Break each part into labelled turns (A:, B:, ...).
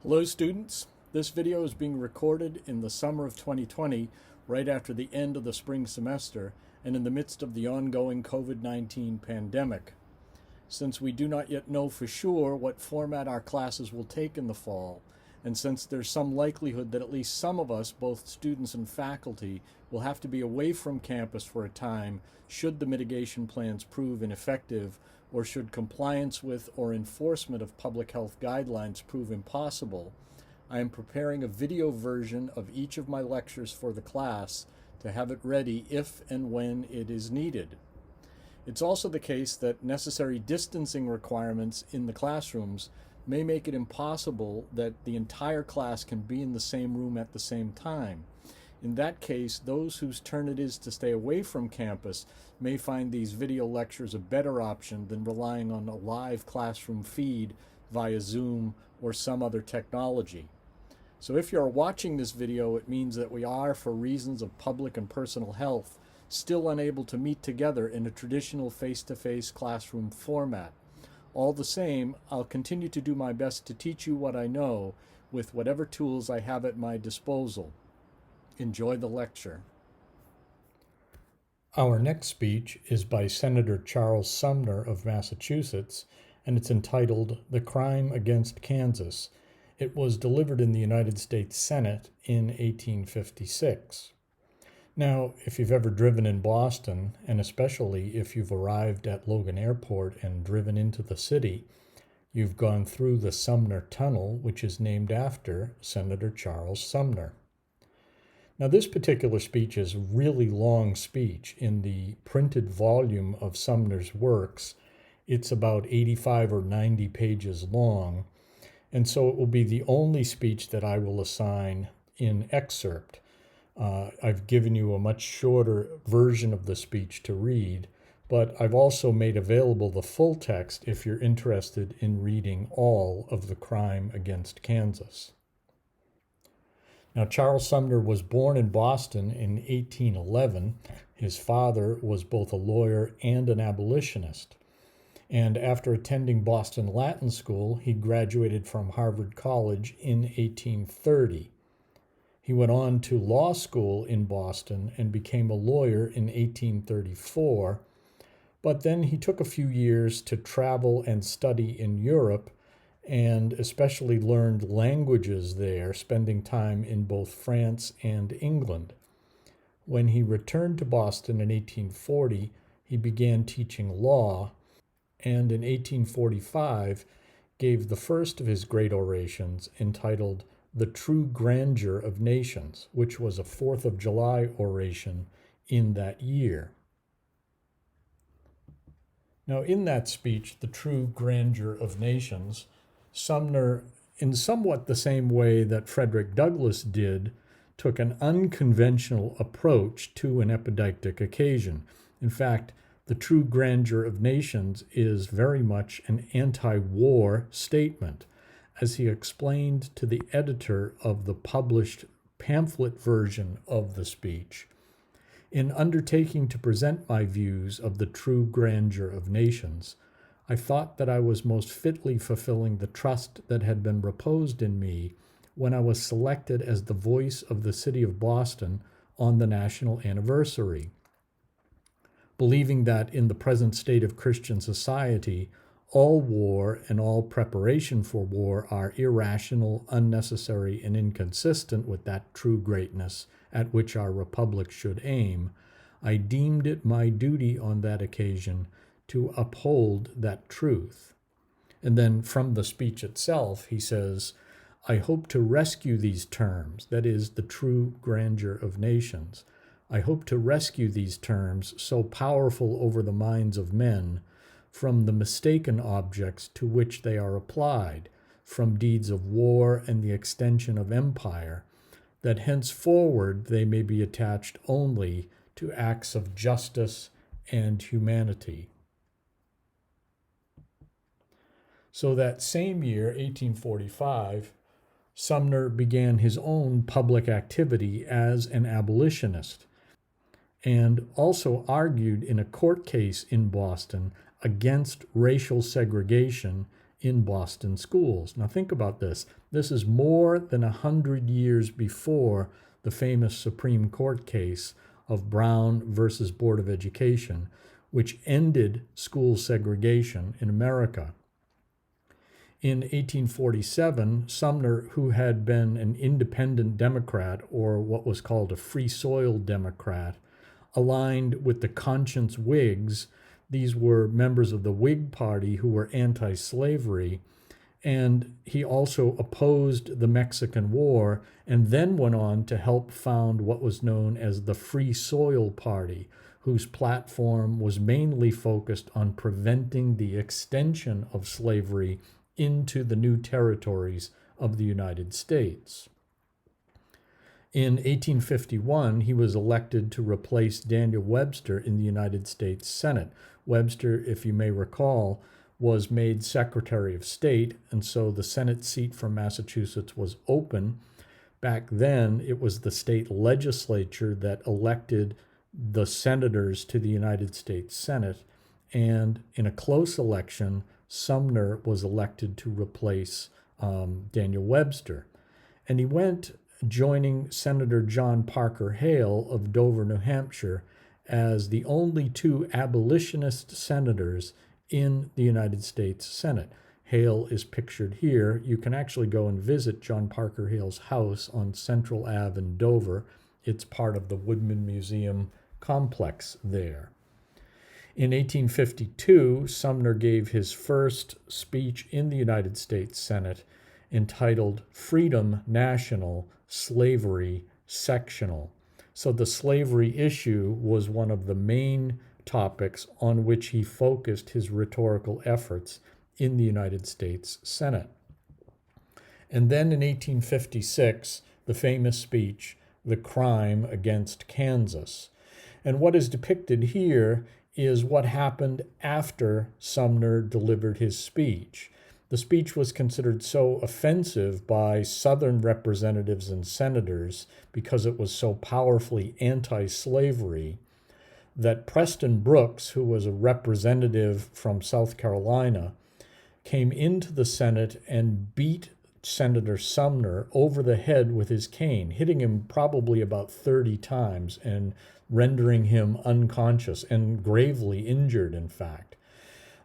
A: Hello students, this video is being recorded in the summer of 2020, right after the end of the spring semester and in the midst of the ongoing COVID-19 pandemic. Since we do not yet know for sure what format our classes will take in the fall, and since there's some likelihood that at least some of us, both students and faculty, will have to be away from campus for a time should the mitigation plans prove ineffective, or should compliance with or enforcement of public health guidelines prove impossible, I am preparing a video version of each of my lectures for the class to have it ready if and when it is needed. It's also the case that necessary distancing requirements in the classrooms may make it impossible that the entire class can be in the same room at the same time. In that case, those whose turn it is to stay away from campus may find these video lectures a better option than relying on a live classroom feed via Zoom or some other technology. So if you're watching this video, it means that we are, for reasons of public and personal health, still unable to meet together in a traditional face-to-face classroom format. All the same, I'll continue to do my best to teach you what I know with whatever tools I have at my disposal. Enjoy the lecture. Our next speech is by Senator Charles Sumner of Massachusetts, and it's entitled "The Crime Against Kansas." It was delivered in the United States Senate in 1856. Now, if you've ever driven in Boston, and especially if you've arrived at Logan Airport and driven into the city, you've gone through the Sumner Tunnel, which is named after Senator Charles Sumner. Now, this particular speech is a really long speech. In the printed volume of Sumner's works, it's about 85 or 90 pages long, and so it will be the only speech that I will assign in excerpt. I've given you a much shorter version of the speech to read, but I've also made available the full text if you're interested in reading all of The Crime Against Kansas. Now, Charles Sumner was born in Boston in 1811. His father was both a lawyer and an abolitionist. And after attending Boston Latin School, he graduated from Harvard College in 1830. He went on to law school in Boston and became a lawyer in 1834, but then he took a few years to travel and study in Europe, and especially learned languages there, spending time in both France and England. When he returned to Boston in 1840, he began teaching law, and in 1845 gave the first of his great orations entitled "The True Grandeur of Nations," which was a 4th of July oration in that year. Now, in that speech, "The True Grandeur of Nations," Sumner, in somewhat the same way that Frederick Douglass did, took an unconventional approach to an epideictic occasion. In fact, "The True Grandeur of Nations" is very much an anti-war statement. As he explained to the editor of the published pamphlet version of the speech, "In undertaking to present my views of the true grandeur of nations, I thought that I was most fitly fulfilling the trust that had been reposed in me when I was selected as the voice of the city of Boston on the national anniversary. Believing that in the present state of Christian society, all war and all preparation for war are irrational, unnecessary, and inconsistent with that true greatness at which our republic should aim, I deemed it my duty on that occasion to uphold that truth." And then from the speech itself, he says, "I hope to rescue these terms," that is, the true grandeur of nations. "I hope to rescue these terms, so powerful over the minds of men, from the mistaken objects to which they are applied, from deeds of war and the extension of empire, that henceforward they may be attached only to acts of justice and humanity." So that same year, 1845, Sumner began his own public activity as an abolitionist, and also argued in a court case in Boston against racial segregation in Boston schools. Now think about this. This is more than 100 years before the famous Supreme Court case of Brown versus Board of Education, which ended school segregation in America. In 1847, Sumner, who had been an independent Democrat, or what was called a Free Soil Democrat, aligned with the Conscience Whigs. These were members of the Whig Party who were anti-slavery, and he also opposed the Mexican War and then went on to help found what was known as the Free Soil Party, whose platform was mainly focused on preventing the extension of slavery into the new territories of the United States. In 1851, he was elected to replace Daniel Webster in the United States Senate. Webster, if you may recall, was made Secretary of State, and so the Senate seat for Massachusetts was open. Back then, it was the state legislature that elected the senators to the United States Senate, and in a close election, Sumner was elected to replace Daniel Webster. And he went joining Senator John Parker Hale of Dover, New Hampshire, as the only two abolitionist senators in the United States Senate. Hale is pictured here. You can actually go and visit John Parker Hale's house on Central Ave in Dover. It's part of the Woodman Museum complex there. In 1852, Sumner gave his first speech in the United States Senate entitled Freedom National, Slavery Sectional. So the slavery issue was one of the main topics on which he focused his rhetorical efforts in the United States Senate. And then in 1856, the famous speech, The Crime Against Kansas. And what is depicted here is what happened after Sumner delivered his speech. The speech was considered so offensive by Southern representatives and senators because it was so powerfully anti-slavery that Preston Brooks, who was a representative from South Carolina, came into the Senate and beat Senator Sumner over the head with his cane, hitting him probably about 30 times and rendering him unconscious and gravely injured, in fact.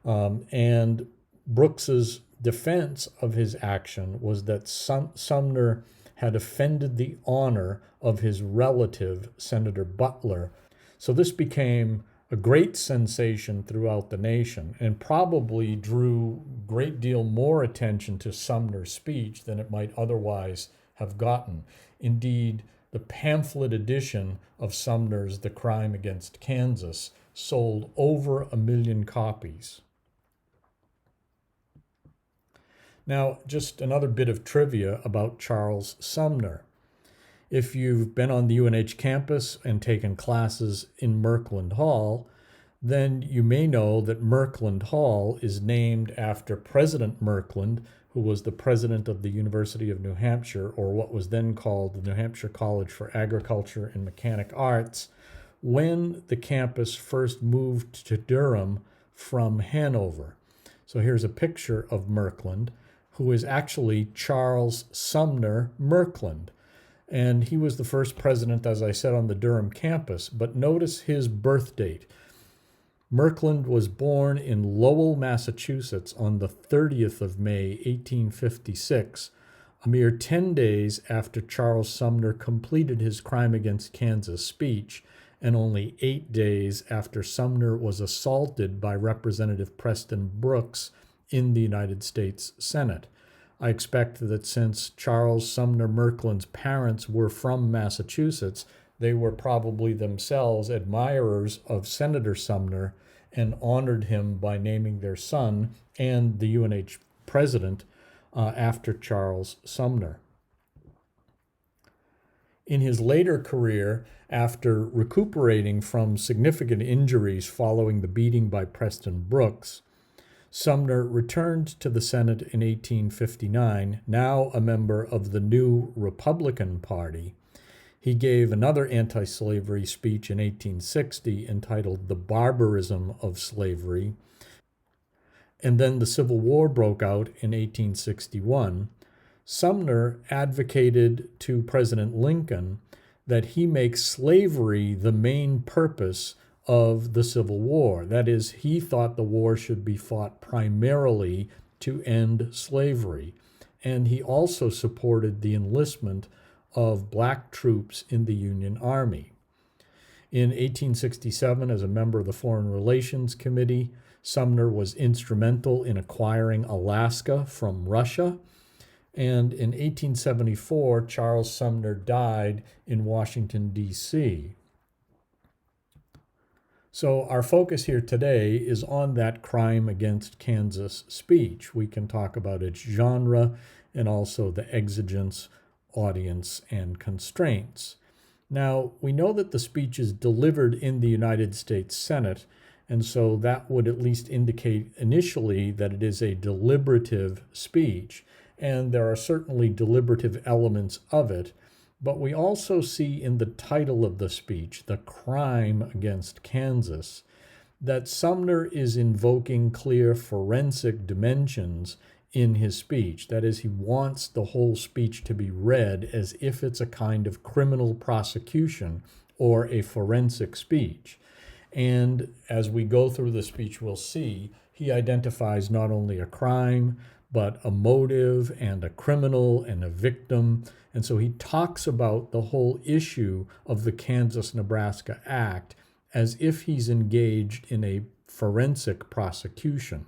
A: And Brooks's defense of his action was that Sumner had offended the honor of his relative, Senator Butler. So this became a great sensation throughout the nation and probably drew a great deal more attention to Sumner's speech than it might otherwise have gotten. Indeed, the pamphlet edition of Sumner's The Crime Against Kansas sold over 1 million copies. Now, just another bit of trivia about Charles Sumner. If you've been on the UNH campus and taken classes in Murkland Hall, then you may know that Murkland Hall is named after President Murkland, who was the president of the University of New Hampshire, or what was then called the New Hampshire College for Agriculture and Mechanic Arts, when the campus first moved to Durham from Hanover. So here's a picture of Murkland, who is actually Charles Sumner Murkland. And he was the first president, as I said, on the Durham campus. But notice his birth date. Murkland was born in Lowell, Massachusetts on the 30th of May, 1856, a mere 10 days after Charles Sumner completed his Crime Against Kansas speech, and only 8 days after Sumner was assaulted by Representative Preston Brooks in the United States Senate. I expect that since Charles Sumner Murkland's parents were from Massachusetts, they were probably themselves admirers of Senator Sumner and honored him by naming their son and the UNH president after Charles Sumner. In his later career, after recuperating from significant injuries following the beating by Preston Brooks, Sumner returned to the Senate in 1859, now a member of the new Republican Party. He gave another anti-slavery speech in 1860 entitled The Barbarism of Slavery. and then the Civil War broke out in 1861, Sumner advocated to President Lincoln that he make slavery the main purpose of the Civil War. That is, he thought the war should be fought primarily to end slavery. And he also supported the enlistment of black troops in the Union Army. In 1867, as a member of the Foreign Relations Committee, Sumner was instrumental in acquiring Alaska from Russia. And in 1874, Charles Sumner died in Washington, D.C. So our focus here today is on that crime against Kansas speech. We can talk about its genre and also the exigence, audience, and constraints. Now, we know that the speech is delivered in the United States Senate, and so that would at least indicate initially that it is a deliberative speech, and there are certainly deliberative elements of it, but we also see in the title of the speech, The Crime Against Kansas, that Sumner is invoking clear forensic dimensions in his speech. That is, he wants the whole speech to be read as if it's a kind of criminal prosecution or a forensic speech. And as we go through the speech, we'll see he identifies not only a crime, but a motive and a criminal and a victim. And so he talks about the whole issue of the Kansas-Nebraska Act as if he's engaged in a forensic prosecution.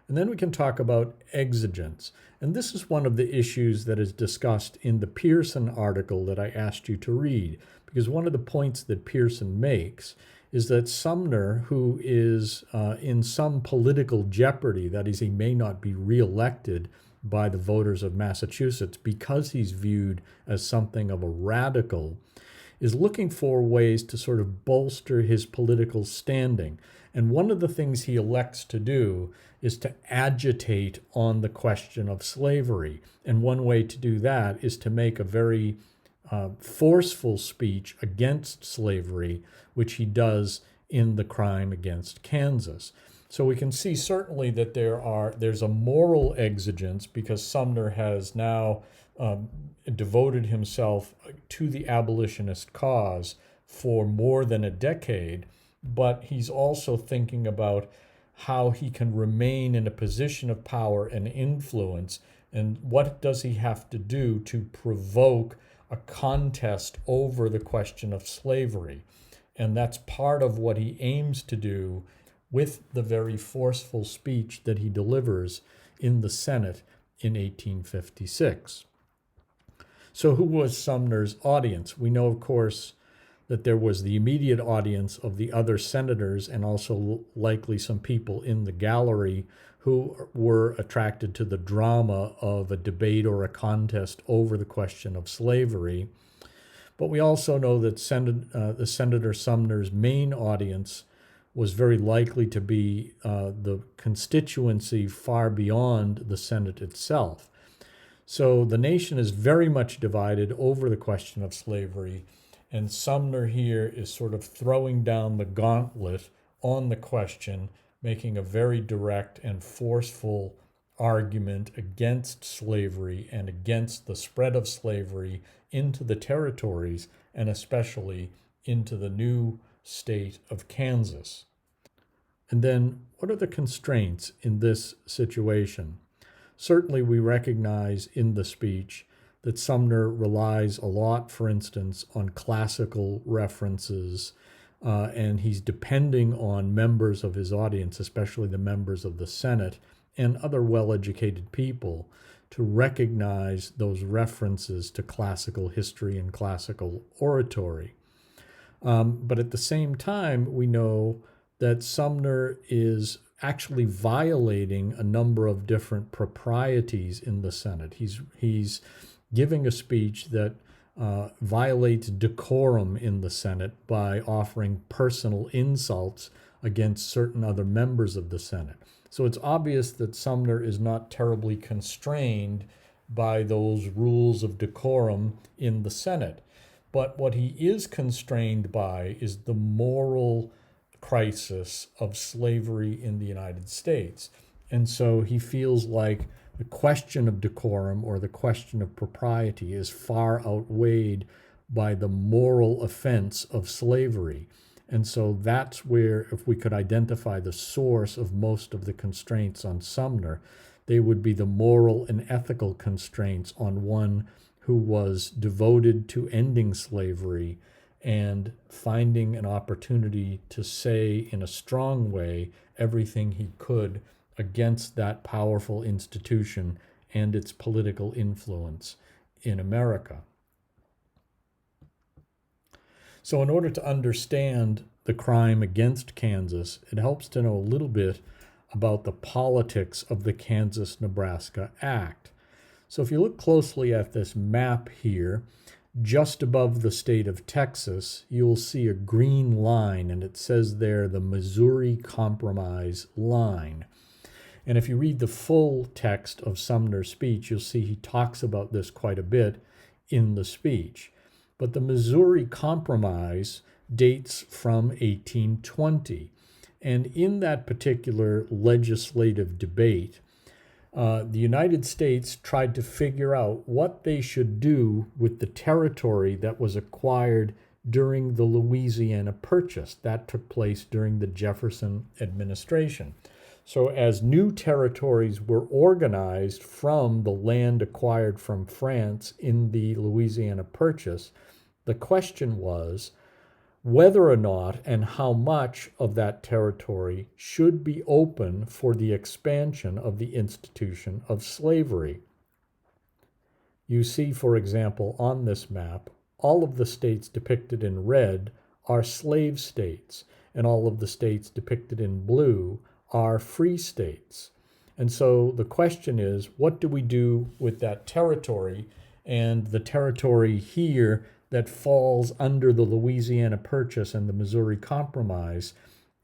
A: And then we can talk about exigence. And this is one of the issues that is discussed in the Pierson article that I asked you to read, because one of the points that Pierson makes is that Sumner, who is in some political jeopardy, that is, he may not be reelected by the voters of Massachusetts because he's viewed as something of a radical, is looking for ways to sort of bolster his political standing. And one of the things he elects to do is to agitate on the question of slavery. And one way to do that is to make a very forceful speech against slavery, which he does in The Crime Against Kansas. So we can see certainly that there's a moral exigence because Sumner has now devoted himself to the abolitionist cause for more than a decade, but he's also thinking about how he can remain in a position of power and influence, and what does he have to do to provoke a contest over the question of slavery. And that's part of what he aims to do with the very forceful speech that he delivers in the Senate in 1856. So who was Sumner's audience? We know, of course, that there was the immediate audience of the other senators and also likely some people in the gallery who were attracted to the drama of a debate or a contest over the question of slavery. But we also know that Senator Sumner's main audience was very likely to be the constituency far beyond the Senate itself. So the nation is very much divided over the question of slavery, and Sumner here is sort of throwing down the gauntlet on the question, making a very direct and forceful argument against slavery and against the spread of slavery into the territories and especially into the new state of Kansas. And then what are the constraints in this situation? Certainly we recognize in the speech that Sumner relies a lot, for instance, on classical references, and he's depending on members of his audience, especially the members of the Senate and other well-educated people, to recognize those references to classical history and classical oratory. But at the same time, we know that Sumner is actually violating a number of different proprieties in the Senate. He's giving a speech that violates decorum in the Senate by offering personal insults against certain other members of the Senate. So it's obvious that Sumner is not terribly constrained by those rules of decorum in the Senate. But what he is constrained by is the moral crisis of slavery in the United States. And so he feels like the question of decorum or the question of propriety is far outweighed by the moral offense of slavery. And so that's where, if we could identify the source of most of the constraints on Sumner, they would be the moral and ethical constraints on one who was devoted to ending slavery and finding an opportunity to say in a strong way everything he could against that powerful institution and its political influence in America. So in order to understand the crime against Kansas, it helps to know a little bit about the politics of the Kansas-Nebraska Act. So if you look closely at this map here, just above the state of Texas, you'll see a green line, and it says there the Missouri Compromise line. And if you read the full text of Sumner's speech, you'll see he talks about this quite a bit in the speech. But the Missouri Compromise dates from 1820. And in that particular legislative debate, the United States tried to figure out what they should do with the territory that was acquired during the Louisiana Purchase. That took place during the Jefferson administration. So as new territories were organized from the land acquired from France in the Louisiana Purchase, the question was whether or not and how much of that territory should be open for the expansion of the institution of slavery. You see, for example, on this map, all of the states depicted in red are slave states, and all of the states depicted in blue are free states. And so the question is, what do we do with that territory? And the territory here that falls under the Louisiana Purchase and the Missouri Compromise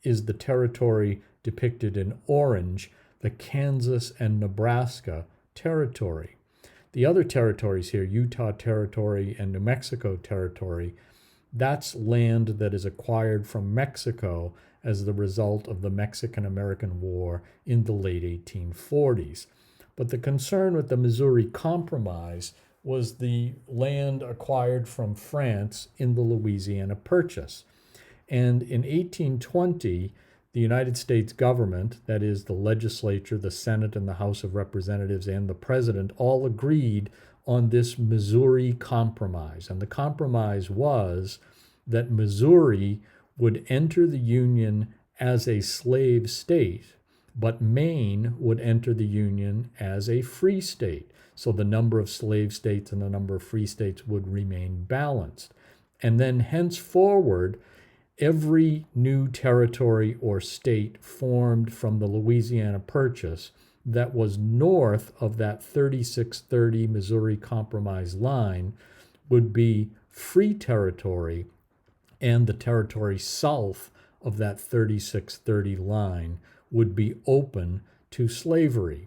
A: is the territory depicted in orange, the Kansas and Nebraska territory. The other territories here, Utah Territory and New Mexico Territory, that's land that is acquired from Mexico as the result of the Mexican-American War in the late 1840s. But the concern with the Missouri Compromise was the land acquired from France in the Louisiana Purchase. And in 1820, the United States government, that is the legislature, the Senate and the House of Representatives and the president, all agreed on this Missouri Compromise. And the compromise was that Missouri would enter the Union as a slave state, but Maine would enter the Union as a free state. So the number of slave states and the number of free states would remain balanced. And then henceforward, every new territory or state formed from the Louisiana Purchase that was north of that 3630 Missouri Compromise line would be free territory, and the territory south of that 3630 line would be open to slavery.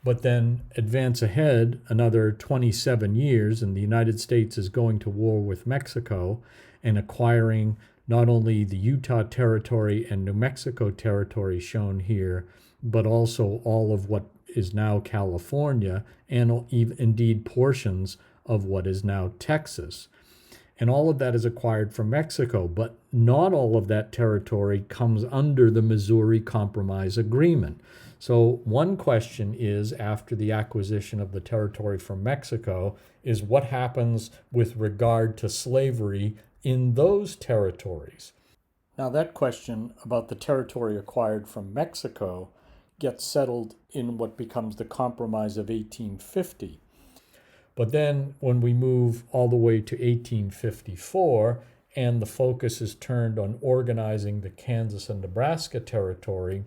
A: But then advance ahead another 27 years, and the United States is going to war with Mexico and acquiring not only the Utah Territory and New Mexico Territory shown here, but also all of what is now California and indeed portions of what is now Texas. And all of that is acquired from Mexico, but not all of that territory comes under the Missouri Compromise Agreement. So one question is, after the acquisition of the territory from Mexico, is what happens with regard to slavery in those territories? Now that question about the territory acquired from Mexico gets settled in what becomes the Compromise of 1850. But then when we move all the way to 1854, and the focus is turned on organizing the Kansas and Nebraska territory,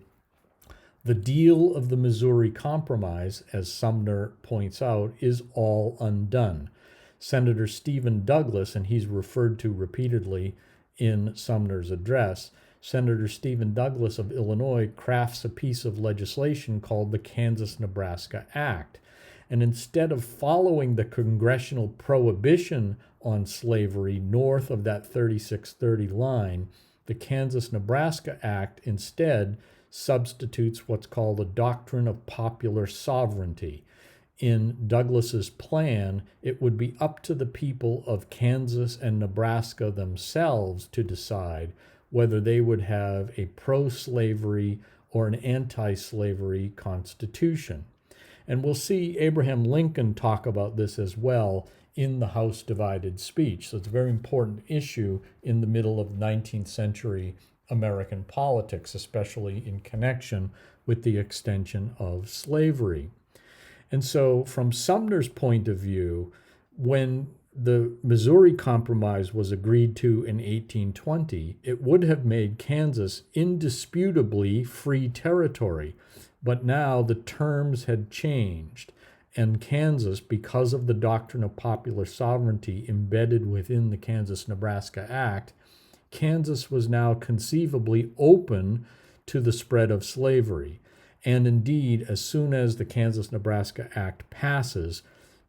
A: the deal of the Missouri Compromise, as Sumner points out, is all undone. Senator Stephen Douglas, and he's referred to repeatedly in Sumner's address, Senator Stephen Douglas of Illinois crafts a piece of legislation called the Kansas-Nebraska Act. And instead of following the congressional prohibition on slavery north of that 3630 line, The Kansas-Nebraska Act instead substitutes what's called a doctrine of popular sovereignty. In Douglas's plan, it would be up to the people of Kansas and Nebraska themselves to decide whether they would have a pro-slavery or an anti-slavery constitution. And we'll see Abraham Lincoln talk about this as well in the House Divided speech. So it's a very important issue in the middle of 19th century American politics, especially in connection with the extension of slavery. And so from Sumner's point of view, when the Missouri Compromise was agreed to in 1820, it would have made Kansas indisputably free territory. But now the terms had changed, and Kansas, because of the doctrine of popular sovereignty embedded within the Kansas-Nebraska Act, Kansas was now conceivably open to the spread of slavery. And indeed, as soon as the Kansas-Nebraska Act passes,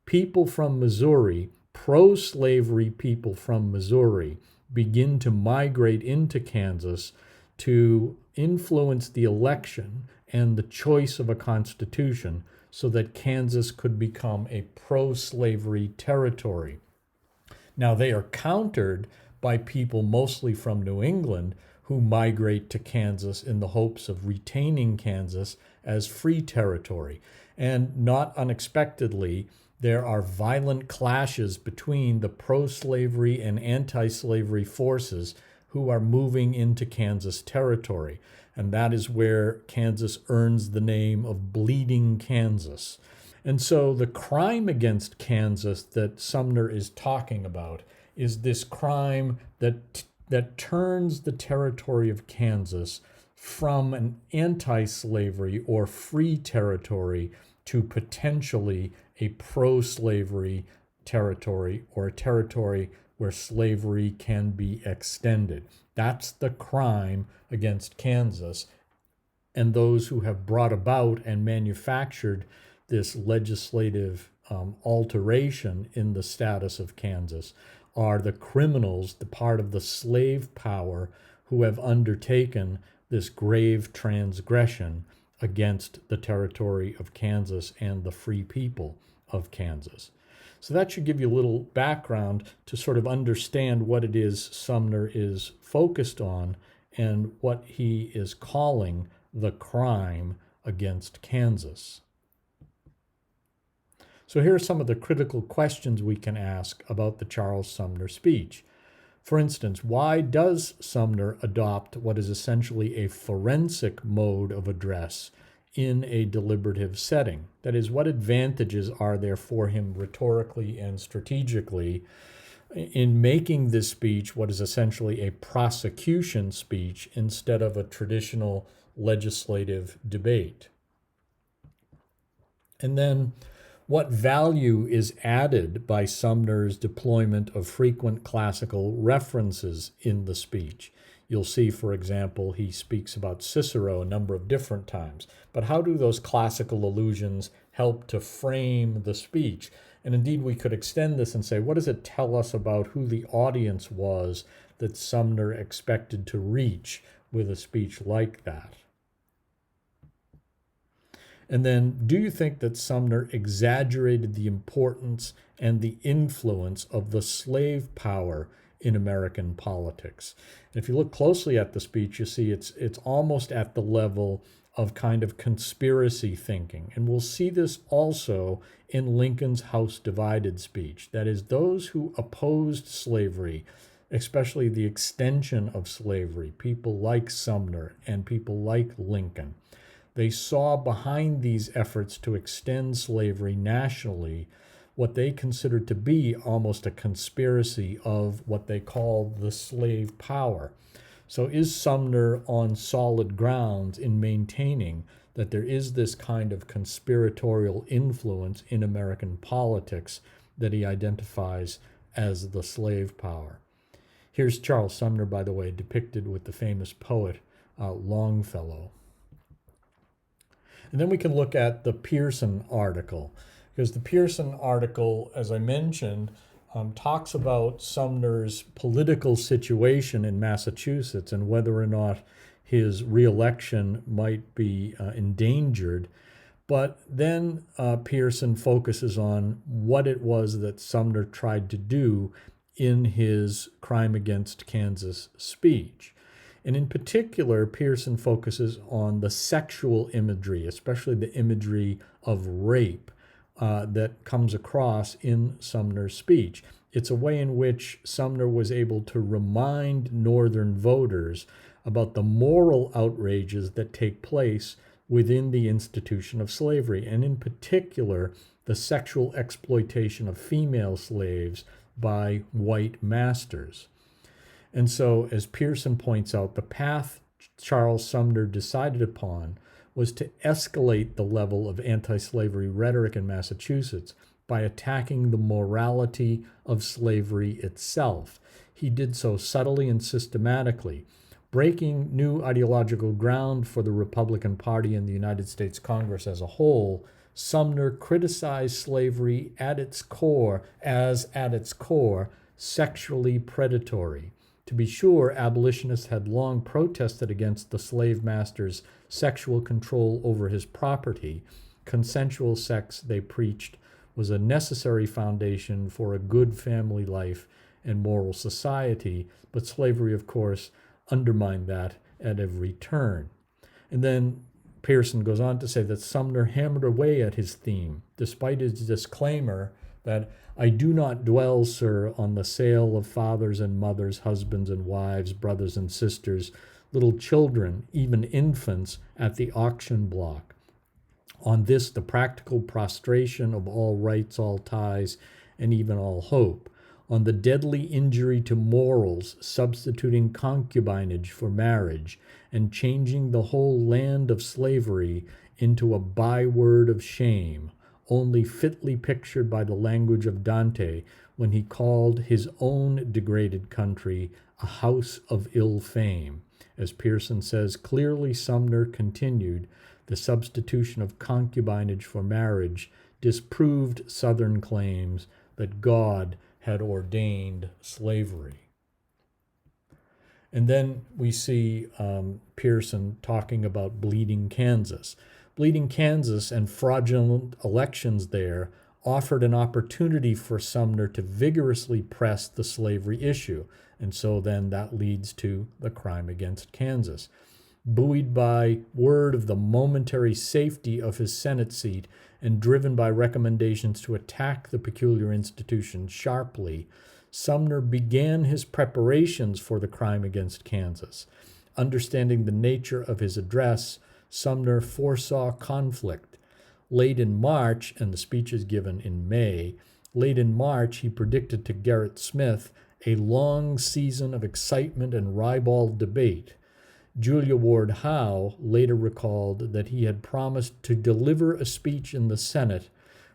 A: people from Missouri, pro-slavery people from Missouri, begin to migrate into Kansas to influence the election and the choice of a constitution so that Kansas could become a pro-slavery territory. Now, they are countered by people mostly from New England who migrate to Kansas in the hopes of retaining Kansas as free territory. And not unexpectedly, there are violent clashes between the pro-slavery and anti-slavery forces who are moving into Kansas territory. And that is where Kansas earns the name of Bleeding Kansas. And so the crime against Kansas that Sumner is talking about is this crime that turns the territory of Kansas from an anti-slavery or free territory to potentially a pro-slavery territory or a territory where slavery can be extended. That's the crime against Kansas. And those who have brought about and manufactured this legislative alteration in the status of Kansas are the criminals, the part of the slave power, who have undertaken this grave transgression against the territory of Kansas and the free people of Kansas. So that should give you a little background to sort of understand what it is Sumner is focused on and what he is calling the crime against Kansas. So here are some of the critical questions we can ask about the Charles Sumner speech. For instance, why does Sumner adopt what is essentially a forensic mode of address in a deliberative setting? That is, what advantages are there for him rhetorically and strategically in making this speech what is essentially a prosecution speech instead of a traditional legislative debate? And then, what value is added by Sumner's deployment of frequent classical references in the speech? You'll see, for example, he speaks about Cicero a number of different times. But how do those classical allusions help to frame the speech? And indeed, we could extend this and say, what does it tell us about who the audience was that Sumner expected to reach with a speech like that? And then, do you think that Sumner exaggerated the importance and the influence of the slave power in American politics? And if you look closely at the speech, you see it's almost at the level of kind of conspiracy thinking. And we'll see this also in Lincoln's House Divided speech. That is, those who opposed slavery, especially the extension of slavery, people like Sumner and people like Lincoln, they saw behind these efforts to extend slavery nationally what they considered to be almost a conspiracy of what they called the slave power. So is Sumner on solid grounds in maintaining that there is this kind of conspiratorial influence in American politics that he identifies as the slave power? Here's Charles Sumner, by the way, depicted with the famous poet Longfellow. And then we can look at the Pierson article, because the Pierson article, as I mentioned, talks about Sumner's political situation in Massachusetts and whether or not his reelection might be endangered. But then Pierson focuses on what it was that Sumner tried to do in his Crime Against Kansas speech. And in particular, Pierson focuses on the sexual imagery, especially the imagery of rape that comes across in Sumner's speech. It's a way in which Sumner was able to remind Northern voters about the moral outrages that take place within the institution of slavery, and in particular, the sexual exploitation of female slaves by white masters. And so, as Pierson points out, the path Charles Sumner decided upon was to escalate the level of anti-slavery rhetoric in Massachusetts by attacking the morality of slavery itself. He did so subtly and systematically, breaking new ideological ground for the Republican Party and the United States Congress as a whole. Sumner criticized slavery at its core sexually predatory. To be sure, abolitionists had long protested against the slave master's sexual control over his property. Consensual sex, they preached, was a necessary foundation for a good family life and moral society, but slavery, of course, undermined that at every turn. And then Pierson goes on to say that Sumner hammered away at his theme, despite his disclaimer that I do not dwell, sir, on the sale of fathers and mothers, husbands and wives, brothers and sisters, little children, even infants, at the auction block. On this, the practical prostration of all rights, all ties, and even all hope. On the deadly injury to morals, substituting concubinage for marriage, and changing the whole land of slavery into a byword of shame, only fitly pictured by the language of Dante when he called his own degraded country a house of ill fame. As Pierson says, clearly Sumner continued, the substitution of concubinage for marriage disproved Southern claims that God had ordained slavery. And then we see Pierson talking about Bleeding Kansas. Bleeding Kansas and fraudulent elections there offered an opportunity for Sumner to vigorously press the slavery issue. And so then that leads to the Crime Against Kansas. Buoyed by word of the momentary safety of his Senate seat and driven by recommendations to attack the peculiar institution sharply, Sumner began his preparations for the Crime Against Kansas. Understanding the nature of his address, Sumner foresaw conflict. Late in March, and the speech is given in May, late in March he predicted to Gerrit Smith a long season of excitement and ribald debate. Julia Ward Howe later recalled that he had promised to deliver a speech in the Senate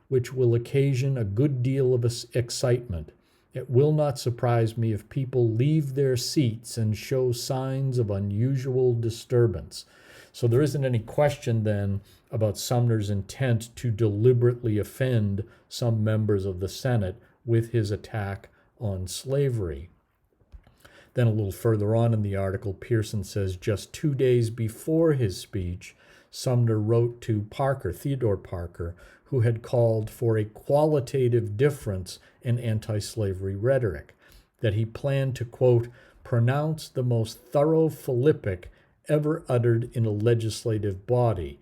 A: which will occasion a good deal of excitement. It will not surprise me if people leave their seats and show signs of unusual disturbance. So there isn't any question then about Sumner's intent to deliberately offend some members of the Senate with his attack on slavery. Then a little further on in the article, Pierson says just 2 days before his speech, Sumner wrote to Theodore Parker, who had called for a qualitative difference in anti-slavery rhetoric, that he planned to, quote, pronounce the most thorough philippic ever uttered in a legislative body,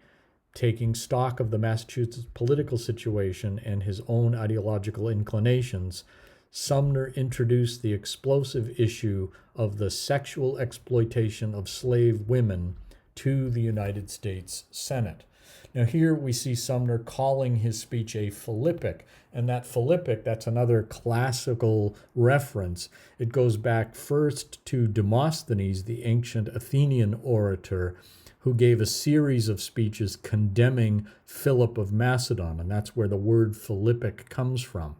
A: taking stock of the Massachusetts political situation and his own ideological inclinations. Sumner introduced the explosive issue of the sexual exploitation of slave women to the United States Senate. Now here we see Sumner calling his speech a philippic, and that philippic, that's another classical reference. It goes back first to Demosthenes, the ancient Athenian orator, who gave a series of speeches condemning Philip of Macedon, and that's where the word philippic comes from.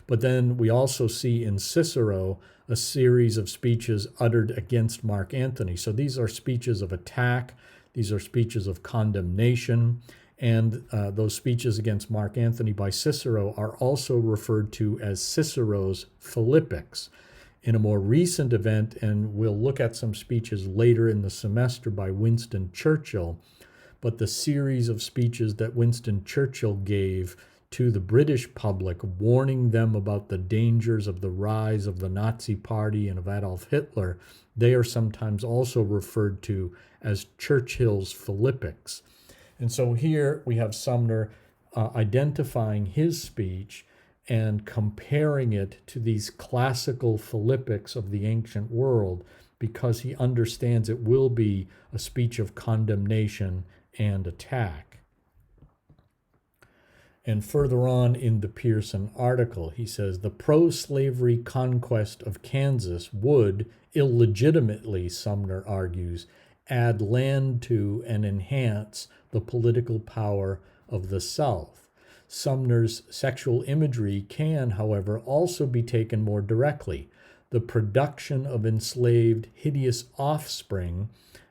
A: But then we also see in Cicero a series of speeches uttered against Mark Antony. So these are speeches of attack, these are speeches of condemnation, And those speeches against Mark Antony by Cicero are also referred to as Cicero's Philippics. In a more recent event, and we'll look at some speeches later in the semester by Winston Churchill, but the series of speeches that Winston Churchill gave to the British public, warning them about the dangers of the rise of the Nazi Party and of Adolf Hitler, they are sometimes also referred to as Churchill's Philippics. And so here we have Sumner identifying his speech and comparing it to these classical Philippics of the ancient world, because he understands it will be a speech of condemnation and attack. And further on in the Pierson article, he says, the pro-slavery conquest of Kansas would, illegitimately, Sumner argues, add land to and enhance the political power of the South. Sumner's sexual imagery can, however, also be taken more directly. The production of enslaved, hideous offspring,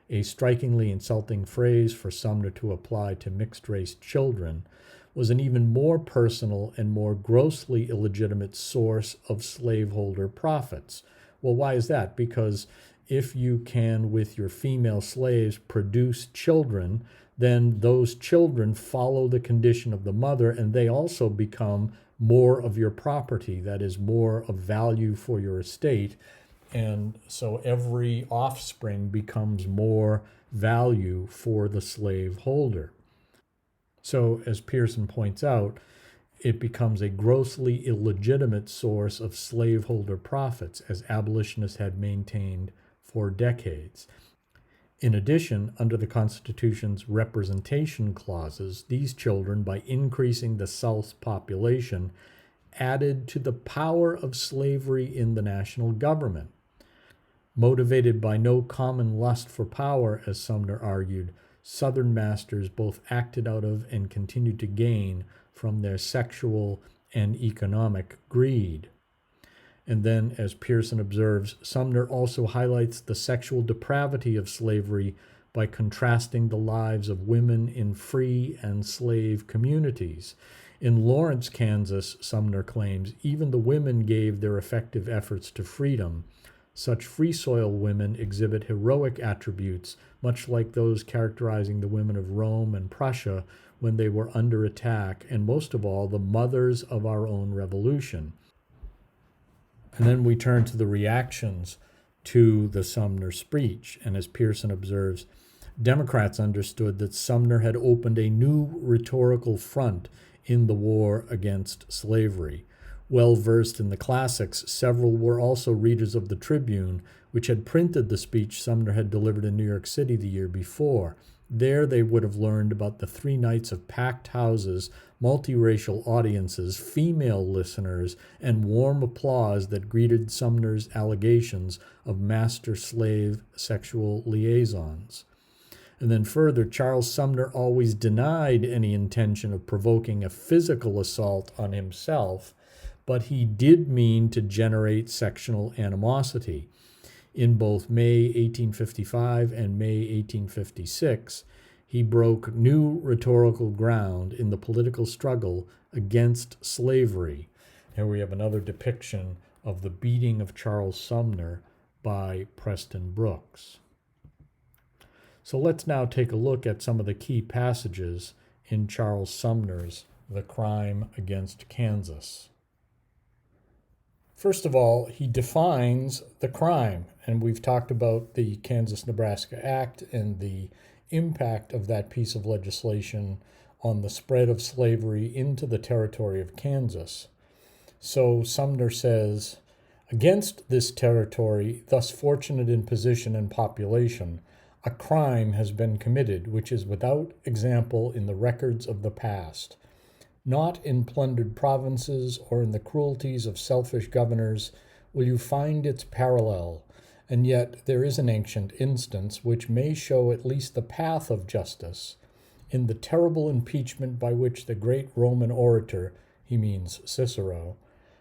A: a strikingly insulting phrase for Sumner to apply to mixed-race children, was an even more personal and more grossly illegitimate source of slaveholder profits. Well, why is that? Because if you can, with your female slaves, produce children, then those children follow the condition of the mother, and they also become more of your property, that is, more of value for your estate. And so every offspring becomes more value for the slaveholder. So, as Pierson points out, it becomes a grossly illegitimate source of slaveholder profits, as abolitionists had maintained for decades. In addition, under the Constitution's representation clauses, these children, by increasing the South's population, added to the power of slavery in the national government. Motivated by no common lust for power, as Sumner argued, Southern masters both acted out of and continued to gain from their sexual and economic greed. And then, as Pierson observes, Sumner also highlights the sexual depravity of slavery by contrasting the lives of women in free and slave communities. In Lawrence, Kansas, Sumner claims, even the women gave their effective efforts to freedom. Such free soil women exhibit heroic attributes, much like those characterizing the women of Rome and Prussia when they were under attack, and most of all, the mothers of our own revolution. And then we turn to the reactions to the Sumner speech. And as Pierson observes, Democrats understood that Sumner had opened a new rhetorical front in the war against slavery. Well versed in the classics, several were also readers of the Tribune, which had printed the speech Sumner had delivered in New York City the year before. There they would have learned about the 3 nights of packed houses, multiracial audiences, female listeners, and warm applause that greeted Sumner's allegations of master-slave sexual liaisons. And then further, Charles Sumner always denied any intention of provoking a physical assault on himself, but he did mean to generate sectional animosity. In both May 1855 and May 1856, he broke new rhetorical ground in the political struggle against slavery. Here we have another depiction of the beating of Charles Sumner by Preston Brooks. So let's now take a look at some of the key passages in Charles Sumner's The Crime Against Kansas. First of all, he defines the crime, and we've talked about the Kansas-Nebraska Act and the impact of that piece of legislation on the spread of slavery into the territory of Kansas. So Sumner says, against this territory, thus fortunate in position and population, a crime has been committed which is without example in the records of the past. Not in plundered provinces or in the cruelties of selfish governors will you find its parallel, and yet there is an ancient instance which may show at least the path of justice. In the terrible impeachment by which the great Roman orator, he means Cicero,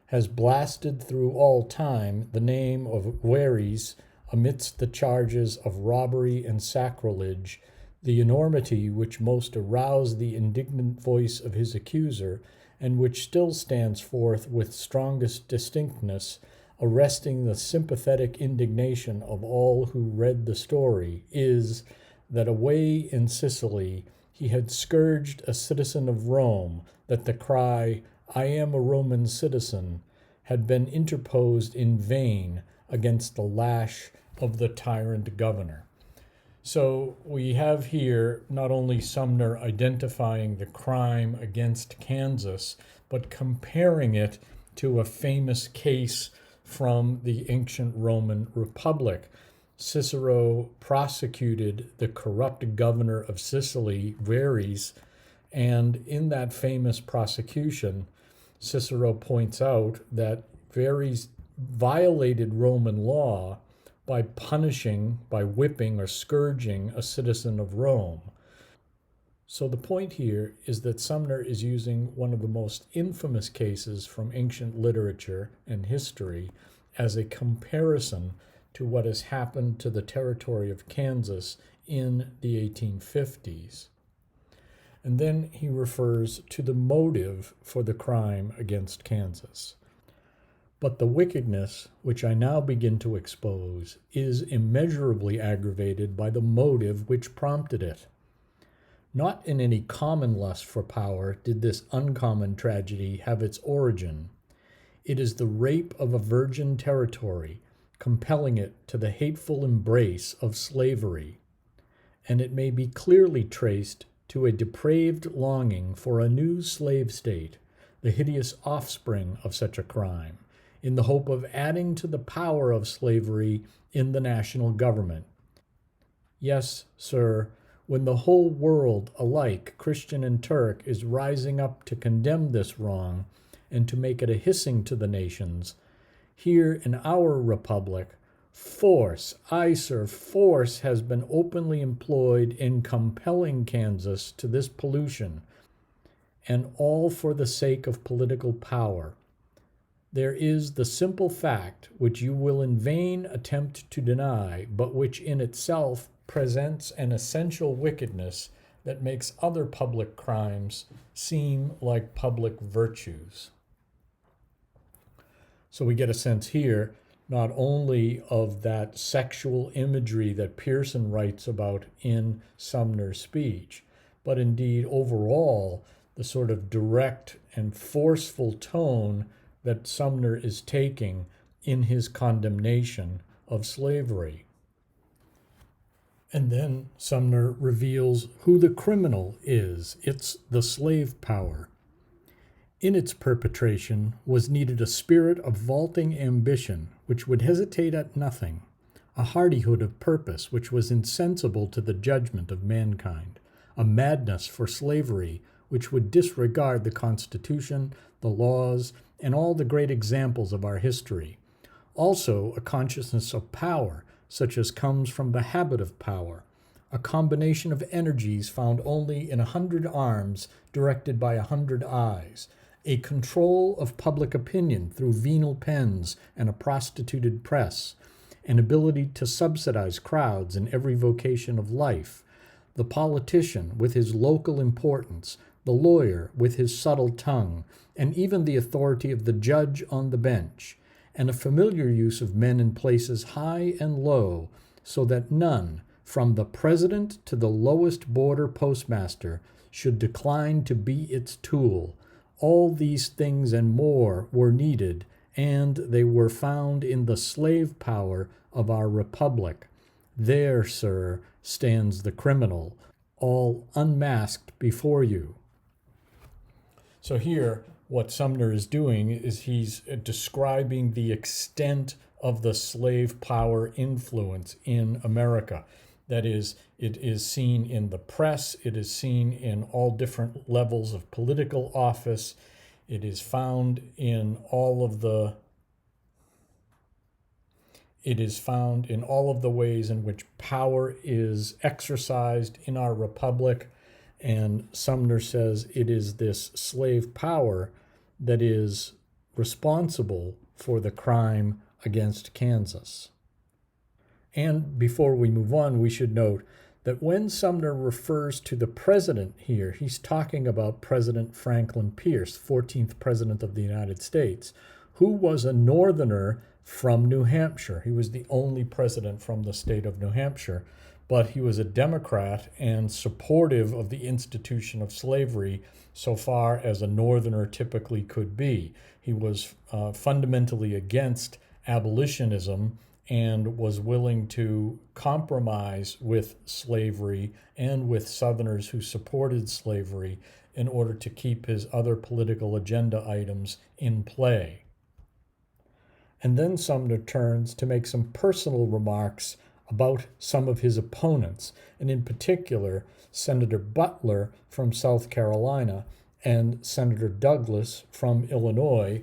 A: has blasted through all time the name of Verres amidst the charges of robbery and sacrilege, The enormity which most aroused the indignant voice of his accuser, and which still stands forth with strongest distinctness, arresting the sympathetic indignation of all who read the story, is that away in Sicily he had scourged a citizen of Rome, that the cry, "I am a Roman citizen," had been interposed in vain against the lash of the tyrant governor. So we have here not only Sumner identifying the crime against Kansas, but comparing it to a famous case from the ancient Roman Republic. Cicero prosecuted the corrupt governor of Sicily, Verres, and in that famous prosecution, Cicero points out that Verres violated Roman law by punishing, by whipping or scourging a citizen of Rome. So the point here is that Sumner is using one of the most infamous cases from ancient literature and history as a comparison to what has happened to the territory of Kansas in the 1850s. And then he refers to the motive for the crime against Kansas. But the wickedness, which I now begin to expose, is immeasurably aggravated by the motive which prompted it. Not in any common lust for power did this uncommon tragedy have its origin. It is the rape of a virgin territory, compelling it to the hateful embrace of slavery. And it may be clearly traced to a depraved longing for a new slave state, the hideous offspring of such a crime, in the hope of adding to the power of slavery in the national government. Yes, sir, when the whole world, alike Christian and Turk, is rising up to condemn this wrong and to make it a hissing to the nations, here in our republic, force, aye, sir, force has been openly employed in compelling Kansas to this pollution, and all for the sake of political power. There is the simple fact, which you will in vain attempt to deny, but which in itself presents an essential wickedness that makes other public crimes seem like public virtues. So we get a sense here not only of that sexual imagery that Pierson writes about in Sumner's speech, but indeed overall the sort of direct and forceful tone that Sumner is taking in his condemnation of slavery. And then Sumner reveals who the criminal is. It's the slave power. In its perpetration was needed a spirit of vaulting ambition which would hesitate at nothing, a hardihood of purpose which was insensible to the judgment of mankind, a madness for slavery which would disregard the Constitution, the laws, and all the great examples of our history. Also a consciousness of power, such as comes from the habit of power, a combination of energies found only in 100 arms directed by 100 eyes, a control of public opinion through venal pens and a prostituted press, an ability to subsidize crowds in every vocation of life, the politician with his local importance, the lawyer with his subtle tongue, and even the authority of the judge on the bench, and a familiar use of men in places high and low, so that none, from the president to the lowest border postmaster, should decline to be its tool. All these things and more were needed, and they were found in the slave power of our republic. There, sir, stands the criminal, all unmasked before you. So here, what Sumner is doing is he's describing the extent of the slave power influence in America. That is, it is seen in the press, it is seen in all different levels of political office, it is found in all of the ways in which power is exercised in our republic. And Sumner says it is this slave power that is responsible for the crime against Kansas. And before we move on, we should note that when Sumner refers to the president here, he's talking about President Franklin Pierce, 14th President of the United States, who was a Northerner from New Hampshire. He was the only president from the state of New Hampshire, but he was a Democrat and supportive of the institution of slavery so far as a Northerner typically could be. He was fundamentally against abolitionism and was willing to compromise with slavery and with Southerners who supported slavery in order to keep his other political agenda items in play. And then Sumner turns to make some personal remarks about some of his opponents, and in particular, Senator Butler from South Carolina and Senator Douglas from Illinois,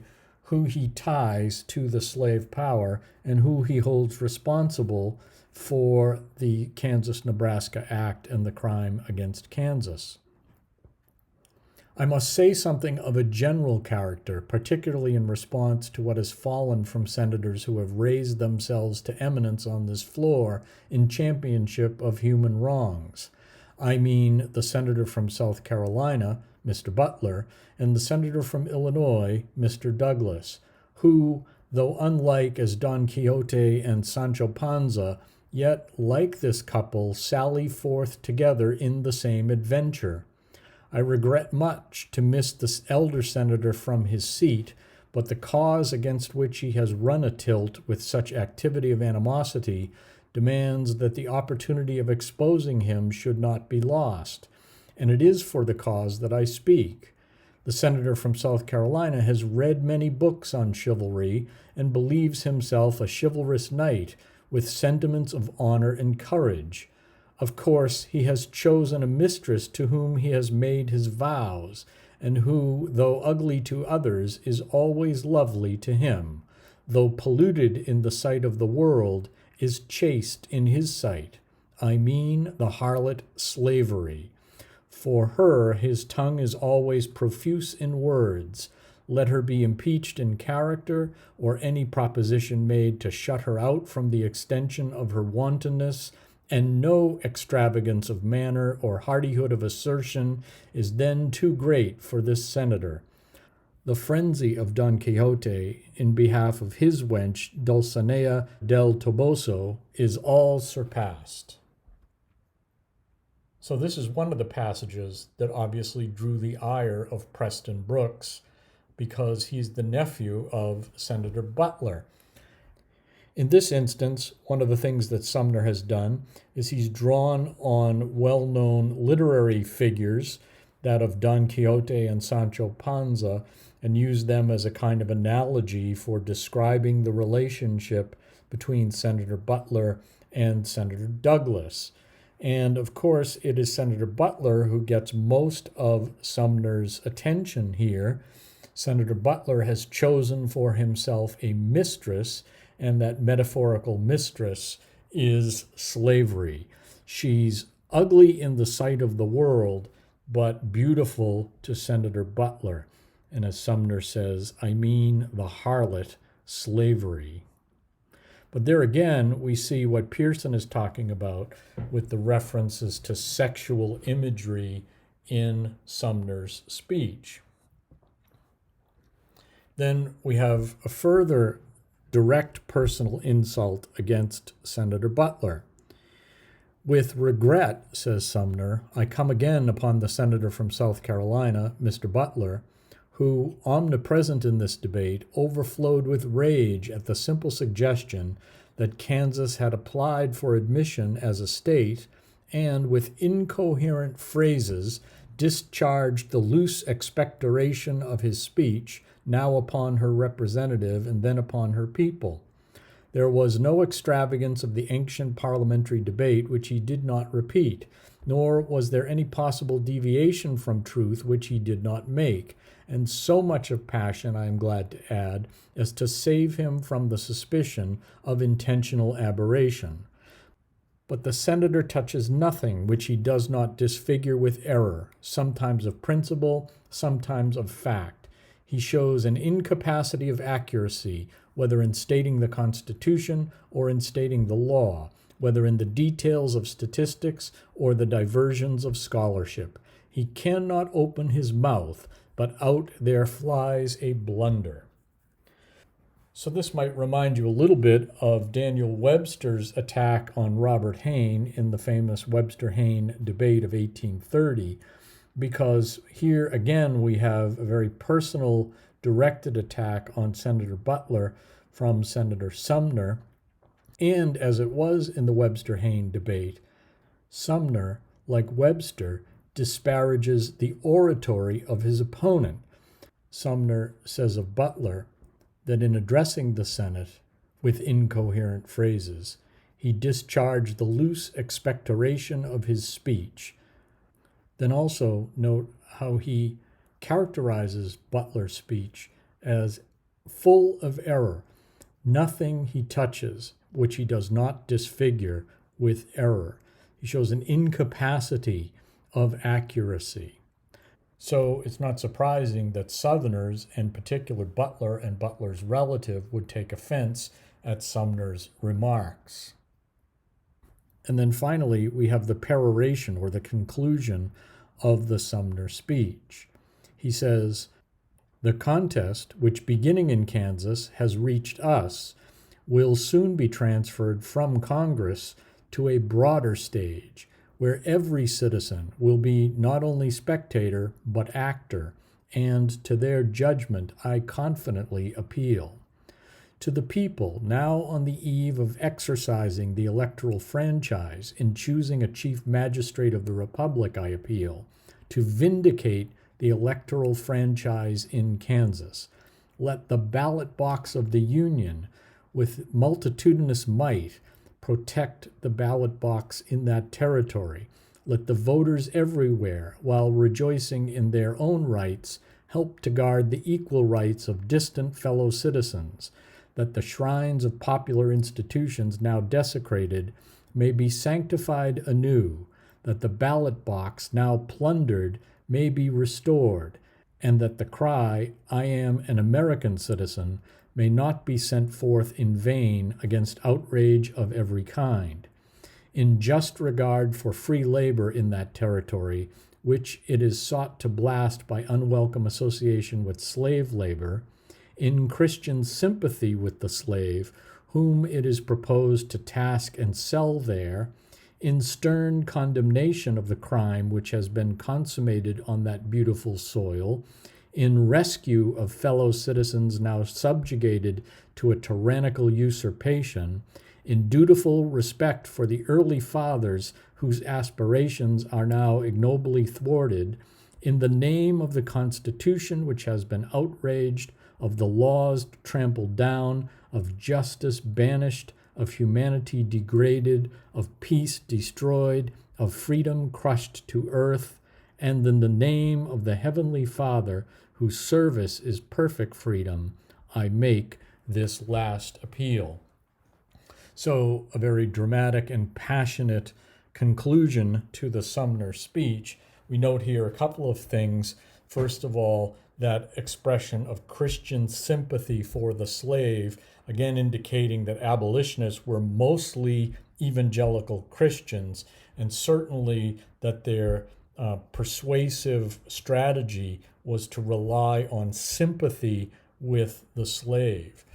A: who he ties to the slave power and who he holds responsible for the Kansas-Nebraska Act and the crime against Kansas. I must say something of a general character, particularly in response to what has fallen from senators who have raised themselves to eminence on this floor in championship of human wrongs. I mean the senator from South Carolina, Mr. Butler, and the senator from Illinois, Mr. Douglas, who, though unlike as Don Quixote and Sancho Panza, yet, like this couple, sally forth together in the same adventure. I regret much to miss this elder senator from his seat, but the cause against which he has run a tilt with such activity of animosity demands that the opportunity of exposing him should not be lost, and it is for the cause that I speak. The senator from South Carolina has read many books on chivalry and believes himself a chivalrous knight with sentiments of honor and courage. Of course, he has chosen a mistress to whom he has made his vows, and who, though ugly to others, is always lovely to him, though polluted in the sight of the world, is chaste in his sight. I mean the harlot Slavery. For her his tongue is always profuse in words. Let her be impeached in character, or any proposition made to shut her out from the extension of her wantonness, and no extravagance of manner or hardihood of assertion is then too great for this senator. The frenzy of Don Quixote in behalf of his wench Dulcinea del Toboso is all surpassed. So this is one of the passages that obviously drew the ire of Preston Brooks, because he's the nephew of Senator Butler. In this instance, one of the things that Sumner has done is he's drawn on well-known literary figures, that of Don Quixote and Sancho Panza, and used them as a kind of analogy for describing the relationship between Senator Butler and Senator Douglas. And of course, it is Senator Butler who gets most of Sumner's attention here. Senator Butler has chosen for himself a mistress, and that metaphorical mistress is slavery. She's ugly in the sight of the world, but beautiful to Senator Butler. And as Sumner says, I mean the harlot Slavery. But there again, we see what Pierson is talking about with the references to sexual imagery in Sumner's speech. Then we have a further direct personal insult against Senator Butler. With regret, says Sumner, I come again upon the senator from South Carolina, Mr. Butler, who, omnipresent in this debate, overflowed with rage at the simple suggestion that Kansas had applied for admission as a state, and with incoherent phrases discharged the loose expectoration of his speech, now upon her representative and then upon her people. There was no extravagance of the ancient parliamentary debate which he did not repeat, nor was there any possible deviation from truth which he did not make, and so much of passion, I am glad to add, as to save him from the suspicion of intentional aberration. But the senator touches nothing which he does not disfigure with error, sometimes of principle, sometimes of fact. He shows an incapacity of accuracy, whether in stating the Constitution or in stating the law, whether in the details of statistics or the diversions of scholarship. He cannot open his mouth, but out there flies a blunder. So this might remind you a little bit of Daniel Webster's attack on Robert Hayne in the famous Webster-Hayne debate of 1830, because here again we have a very personal, directed attack on Senator Butler from Senator Sumner. And as it was in the Webster-Hayne debate, Sumner, like Webster, disparages the oratory of his opponent. Sumner says of Butler that in addressing the Senate with incoherent phrases, he discharged the loose expectoration of his speech. Then also note how he characterizes Butler's speech as full of error. Nothing he touches which he does not disfigure with error. He shows an incapacity of accuracy. So it's not surprising that Southerners, in particular Butler and Butler's relative, would take offense at Sumner's remarks. And then finally, we have the peroration, or the conclusion of the Sumner speech. He says, "The contest, which beginning in Kansas has reached us, will soon be transferred from Congress to a broader stage, where every citizen will be not only spectator but actor, and to their judgment I confidently appeal. To the people now on the eve of exercising the electoral franchise in choosing a chief magistrate of the Republic I appeal, to vindicate the electoral franchise in Kansas. Let the ballot box of the Union, with multitudinous might, protect the ballot box in that territory. Let the voters everywhere, while rejoicing in their own rights, help to guard the equal rights of distant fellow citizens, that the shrines of popular institutions now desecrated may be sanctified anew, that the ballot box now plundered may be restored, and that the cry, 'I am an American citizen,' may not be sent forth in vain against outrage of every kind. In just regard for free labor in that territory, which it is sought to blast by unwelcome association with slave labor, in Christian sympathy with the slave, whom it is proposed to task and sell there, in stern condemnation of the crime which has been consummated on that beautiful soil, in rescue of fellow citizens now subjugated to a tyrannical usurpation, in dutiful respect for the early fathers whose aspirations are now ignobly thwarted, in the name of the Constitution which has been outraged, of the laws trampled down, of justice banished, of humanity degraded, of peace destroyed, of freedom crushed to earth, and in the name of the Heavenly Father, whose service is perfect freedom, I make this last appeal." So, a very dramatic and passionate conclusion to the Sumner speech. We note here a couple of things. First of all, that expression of Christian sympathy for the slave, again indicating that abolitionists were mostly evangelical Christians, and certainly that their persuasive strategy was to rely on sympathy with the slave.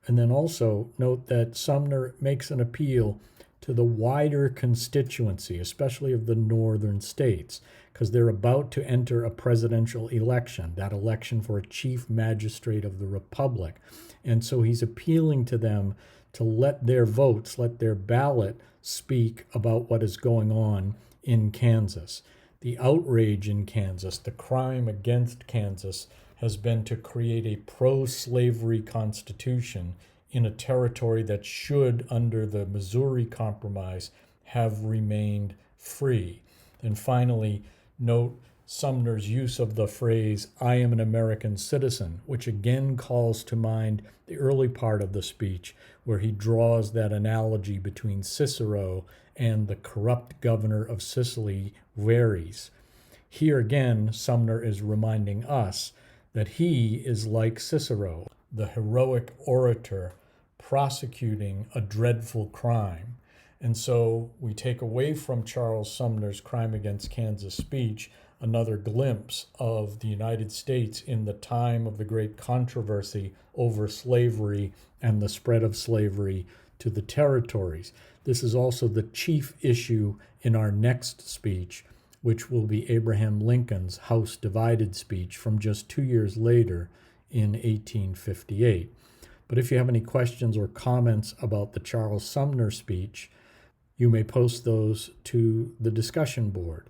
A: And then also note that Sumner makes an appeal to the wider constituency, especially of the northern states, because they're about to enter a presidential election, that election for a chief magistrate of the Republic. And so he's appealing to them to let their votes, let their ballot speak about what is going on in Kansas. The outrage in Kansas, the crime against Kansas, has been to create a pro-slavery constitution in a territory that should, under the Missouri Compromise, have remained free. And finally, note Sumner's use of the phrase, "I am an American citizen," which again calls to mind the early part of the speech, where he draws that analogy between Cicero and the corrupt governor of Sicily, Verres. Here again, Sumner is reminding us that he is like Cicero, the heroic orator prosecuting a dreadful crime. And so we take away from Charles Sumner's Crime Against Kansas speech another glimpse of the United States in the time of the great controversy over slavery and the spread of slavery to the territories. This is also the chief issue in our next speech, which will be Abraham Lincoln's House Divided speech from just 2 years later in 1858. But if you have any questions or comments about the Charles Sumner speech, you may post those to the discussion board.